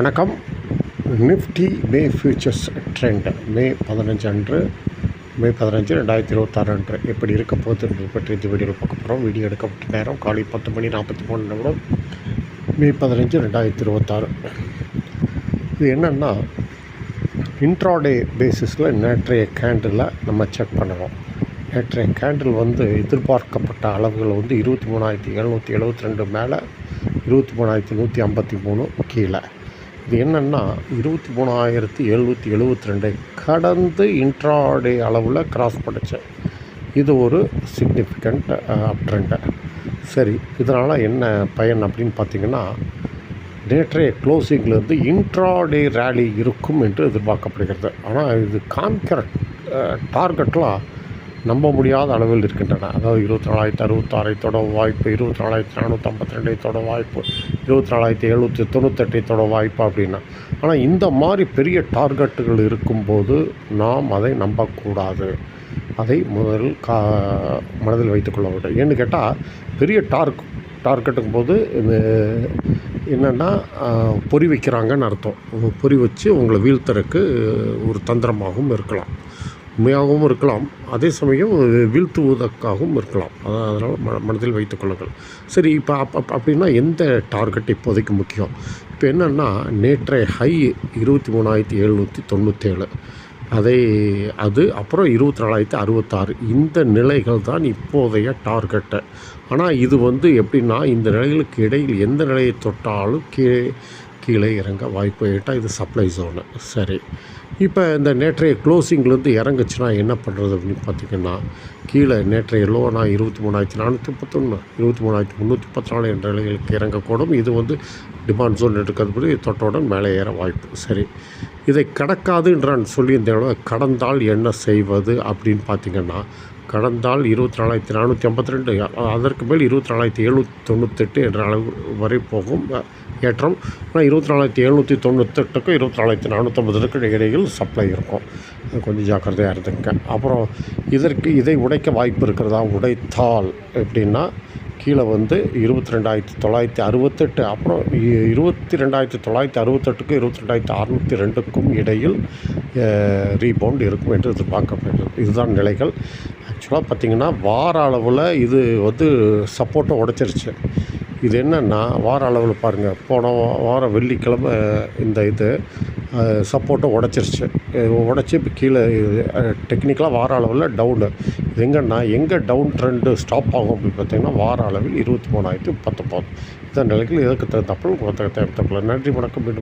வணக்கம். நிஃப்டி மே features trend மே 15 அன்று மே 15 2026 அன்று எப்படி இருக்க போகுது என்பது பற்றி இந்த வீடியோவில் பார்க்க போகிறோம். வீடியோ எடுக்கப்பட்ட நேரம் காலை 10:43 மே 15 2026. இது என்னென்னா இன்ட்ராடே பேசிஸில் நேற்றைய கேண்டில் நம்ம செக் பண்ணுறோம். நேற்றைய கேண்டில் எதிர்பார்க்கப்பட்ட அளவுகள் 23,772 மேலே 23,153 கீழே. இது என்னென்னா 23,772 கடந்து இன்ட்ராடே அளவில் கிராஸ் பண்ணிச்சு. இது ஒரு சிக்னிஃபிகண்ட் அப் ட்ரெண்டு. சரி, இதனால் என்ன பயன் அப்படின்னு பார்த்திங்கன்னா, நேற்றைய க்ளோசிங்லேருந்து இன்ட்ராடே ரேலி இருக்கும் என்று எதிர்பார்க்கப்படுகிறது. ஆனால் இது காமிக்கிற டார்கெட்லாம் நம்ப முடியாத அளவில் இருக்கின்றன. அதாவது 24,066 தொட வாய்ப்பு, 24,452 தொட வாய்ப்பு, 24,798 தொட வாய்ப்பு அப்படின்னா. ஆனால் இந்த மாதிரி பெரிய டார்கெட்டுகள் இருக்கும்போது நாம் அதை நம்பக்கூடாது. அதை மனதில் வைத்துக்கொள்ள வேண்டும். ஏன்னு கேட்டால் பெரிய டார்கெட்டுக்கும் போது என்னென்னா பொறி வைக்கிறாங்கன்னு அர்த்தம். பொறி வச்சு உங்களை வீழ்த்தறக்கு ஒரு தந்திரமாகவும் இருக்கலாம், உண்மையாகவும் இருக்கலாம், அதே சமயம் வீழ்த்துவதற்காகவும் இருக்கலாம். அதனால் மனதில் வைத்துக்கொள்ளுங்கள். சரி, இப்போ அப்படின்னா எந்த டார்கெட் இப்போதைக்கு முக்கியம்? இப்போ என்னென்னா நேற்றைய ஹை 23,797, அது அப்புறம் 24,066 இந்த நிலைகள் தான் இப்போதைய டார்கெட்டு. ஆனால் இது எப்படின்னா இந்த நிலைகளுக்கு இடையில் எந்த நிலையை தொட்டாலும் கீழே இறங்க வாய்ப்பு. கேட்டால் இது சப்ளை ஜோனு. சரி, இப்போ இந்த நேற்றைய க்ளோசிங்லேருந்து இறங்குச்சுன்னா என்ன பண்ணுறது அப்படின்னு பார்த்திங்கன்னா, கீழே நேற்றைய லோனா 23,431, 23,314 என்ற நிலைகளுக்கு இறங்கக்கூடும். இது டிமாண்ட் ஜோன் எடுக்கிறதுபடி தொட்டவுடன் மேலே ஏற வாய்ப்பு. சரி, இதை கடக்காதுன்ற சொல்லியிருந்தேன். கடந்தால் என்ன செய்வது அப்படின்னு பார்த்திங்கன்னா, கடந்தால் 24,452, அதற்கு மேல் 24,798 என்ற அளவு வரை போகும் ஏற்றம். ஆனால் 24,798க்கும் 24,450க்கும் இடையில் சப்ளை இருக்கும். கொஞ்சம் ஜாக்கிரதையாக இருந்துங்க. அப்புறம் இதை உடைக்க வாய்ப்பு இருக்கிறதா? உடைத்தால் எப்படின்னா கீழே 22,968, அப்புறம் 22,968க்கும் 22,602க்கும் இடையில் ரீபவுண்ட் இருக்கும் என்று எதிர்பார்க்கப்படுகிறது. இதுதான் நிலைகள். ஆக்சுவலாக பார்த்திங்கன்னா வார அளவில் இது சப்போர்ட்டை உடைச்சிருச்சு. இது என்னென்னா வார அளவில் பாருங்கள், போன வாரம் வெள்ளிக்கிழமை இந்த சப்போர்ட்டை உடைச்சிருச்சு. உடச்சி இப்போ கீழே டெக்னிக்கலாக வார அளவில் டவுனு. இது எங்கே டவுன் ட்ரெண்டு ஸ்டாப் ஆகும் அப்படின்னு பார்த்திங்கன்னா வார அளவில் 23,019 இந்த நிலைகள் இதற்கு தகுந்தாப்பில் தேவைப்பட்டுள்ள. நன்றி, வணக்கம். மீண்டும்